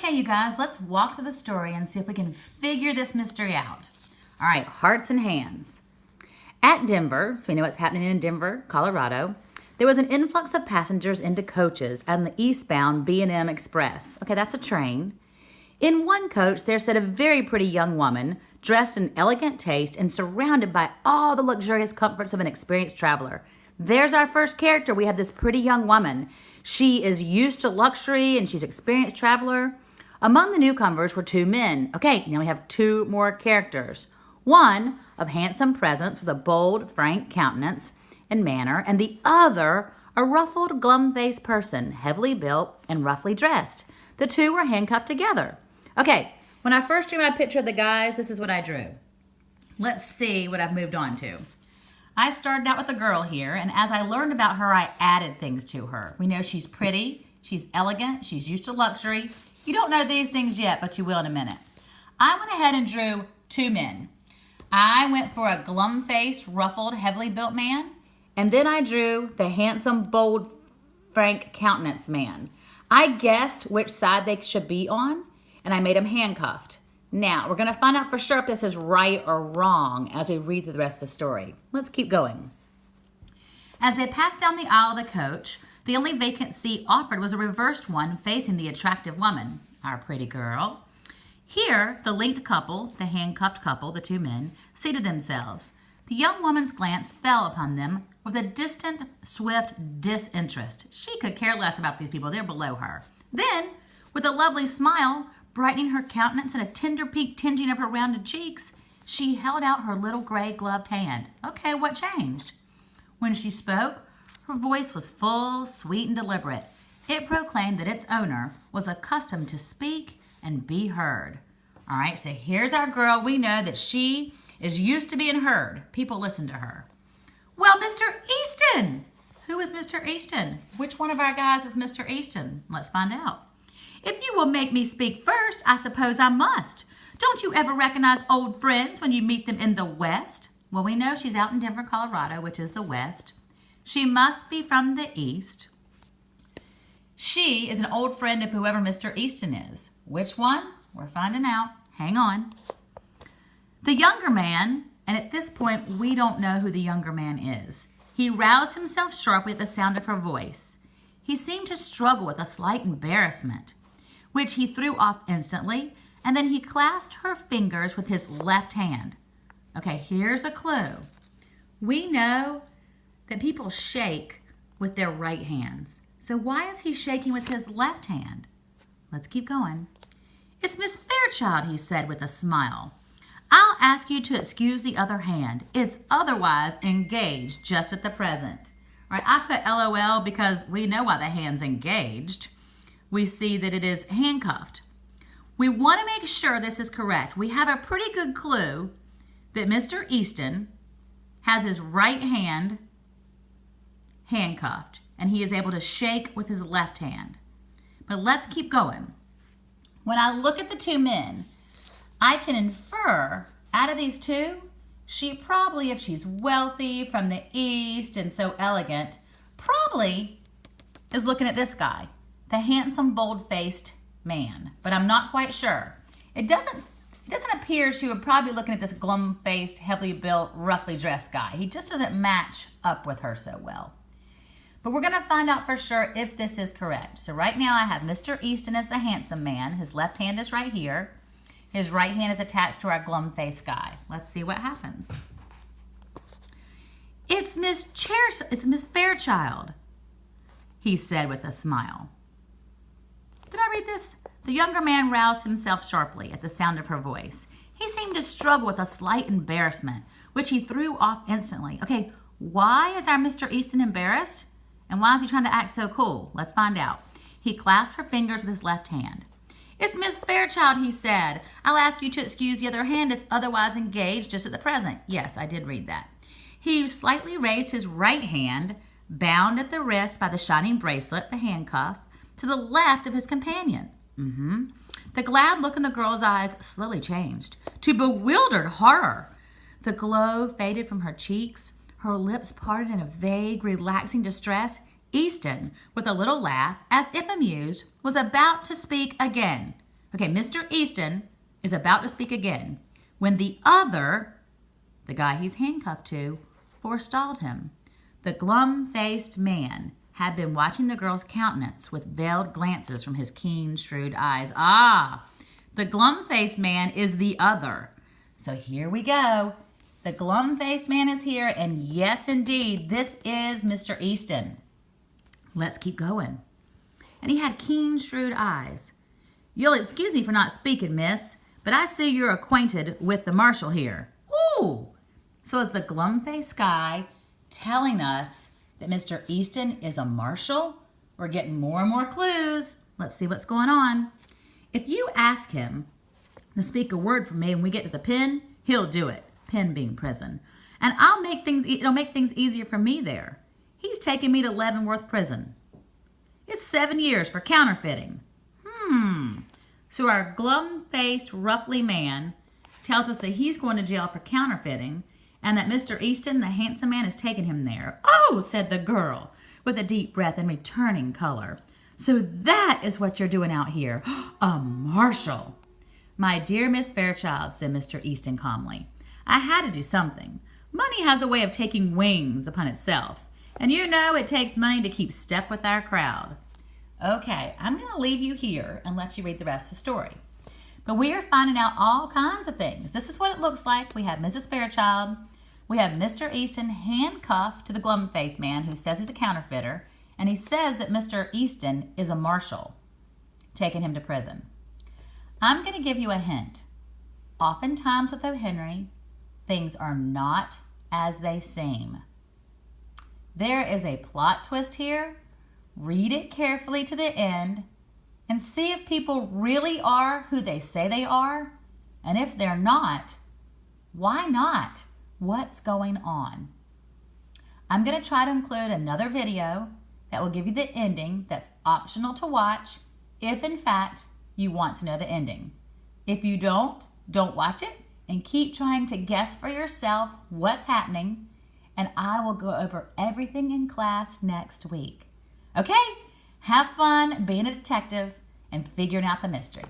Okay, you guys, let's walk through the story and see if we can figure this mystery out. All right, hearts and hands. At Denver, so we know what's happening in Denver, Colorado, there was an influx of passengers into coaches on the eastbound B&M Express. Okay, that's a train. In one coach, there sat a very pretty young woman, dressed in elegant taste and surrounded by all the luxurious comforts of an experienced traveler. There's our first character. We have this pretty young woman. She is used to luxury and she's an experienced traveler. Among the newcomers were two men. Okay, now we have two more characters. One of handsome presence with a bold, frank countenance and manner, and the other a ruffled, glum-faced person, heavily built and roughly dressed. The two were handcuffed together. Okay, when I first drew my picture of the guys, this is what I drew. Let's see what I've moved on to. I started out with a girl here, and as I learned about her, I added things to her. We know she's pretty, she's elegant, she's used to luxury. You don't know these things yet, but you will in a minute. I went ahead and drew two men. I went for a glum-faced, ruffled, heavily built man, and then I drew the handsome, bold, frank countenance man. I guessed which side they should be on, and I made them handcuffed. Now, we're going to find out for sure if this is right or wrong as we read through the rest of the story. Let's keep going. As they passed down the aisle of the coach, the only vacant seat offered was a reversed one facing the attractive woman, our pretty girl. Here, the linked couple, the handcuffed couple, the two men, seated themselves. The young woman's glance fell upon them with a distant, swift disinterest. She could care less about these people. They're below her. Then, with a lovely smile, brightening her countenance and a tender pink tingeing of her rounded cheeks, she held out her little gray gloved hand. Okay, what changed? When she spoke, her voice was full, sweet, and deliberate. It proclaimed that its owner was accustomed to speak and be heard. All right, so here's our girl. We know that she is used to being heard. People listen to her. Well, Mr. Easton! Who is Mr. Easton? Which one of our guys is Mr. Easton? Let's find out. If you will make me speak first, I suppose I must. Don't you ever recognize old friends when you meet them in the West? Well, we know she's out in Denver, Colorado, which is the West. She must be from the East. She is an old friend of whoever Mr. Easton is. Which one? We're finding out. Hang on. The younger man, and at this point, we don't know who the younger man is. He roused himself sharply at the sound of her voice. He seemed to struggle with a slight embarrassment, which he threw off instantly, and then he clasped her fingers with his left hand. Okay, here's a clue. We know that people shake with their right hands. So why is he shaking with his left hand? Let's keep going. It's Miss Fairchild, he said with a smile. I'll ask you to excuse the other hand. It's otherwise engaged just at the present. All right, I put LOL because we know why the hand's engaged. We see that it is handcuffed. We want to make sure this is correct. We have a pretty good clue that Mr. Easton has his right hand handcuffed and he is able to shake with his left hand. But let's keep going. When I look at the two men, I can infer out of these two, she probably, if she's wealthy from the East and so elegant, probably is looking at this guy, the handsome, bold-faced man. But I'm not quite sure. It doesn't appear she would probably be looking at this glum-faced, heavily built, roughly dressed guy. He just doesn't match up with her so well. But we're going to find out for sure if this is correct. So right now I have Mr. Easton as the handsome man. His left hand is right here. His right hand is attached to our glum-faced guy. Let's see what happens. It's Miss Fairchild, he said with a smile. Did I read this? The younger man roused himself sharply at the sound of her voice. He seemed to struggle with a slight embarrassment, which he threw off instantly. Okay, why is our Mr. Easton embarrassed? And why is he trying to act so cool? Let's find out. He clasped her fingers with his left hand. It's Miss Fairchild, he said. I'll ask you to excuse the other hand. It's otherwise engaged just at the present. Yes, I did read that. He slightly raised his right hand, bound at the wrist by the shining bracelet, the handcuff, to the left of his companion. The glad look in the girl's eyes slowly changed to bewildered horror. The glow faded from her cheeks. Her lips parted in a vague, relaxing distress. Easton, with a little laugh, as if amused, was about to speak again. Okay, Mr. Easton is about to speak again when the other, the guy he's handcuffed to, forestalled him. The glum-faced man had been watching the girl's countenance with veiled glances from his keen, shrewd eyes. Ah, the glum-faced man is the other. So here we go. The glum-faced man is here, and yes, indeed, this is Mr. Easton. Let's keep going. And he had keen, shrewd eyes. You'll excuse me for not speaking, miss, but I see you're acquainted with the marshal here. Ooh! So is the glum-faced guy telling us that Mr. Easton is a marshal? We're getting more and more clues. Let's see what's going on. If you ask him to speak a word for me when we get to the pen, he'll do it. Pen being prison. And it'll make things easier for me there. He's taking me to Leavenworth Prison. It's 7 years for counterfeiting. So our glum-faced, ruffly man tells us that he's going to jail for counterfeiting and that Mr. Easton, the handsome man, is taking him there. Oh, said the girl with a deep breath and returning color. So that is what you're doing out here. A marshal. My dear Miss Fairchild, said Mr. Easton calmly, I had to do something. Money has a way of taking wings upon itself. And you know it takes money to keep step with our crowd. Okay, I'm going to leave you here and let you read the rest of the story. But we are finding out all kinds of things. This is what it looks like. We have Mrs. Fairchild. We have Mr. Easton handcuffed to the glum-faced man who says he's a counterfeiter. And he says that Mr. Easton is a marshal, taking him to prison. I'm going to give you a hint. Oftentimes with O. Henry, things are not as they seem. There is a plot twist here. Read it carefully to the end and see if people really are who they say they are. And if they're not, why not? What's going on? I'm going to try to include another video that will give you the ending that's optional to watch if, in fact, you want to know the ending. If you don't watch it and keep trying to guess for yourself what's happening, and I will go over everything in class next week. Okay? Have fun being a detective and figuring out the mystery.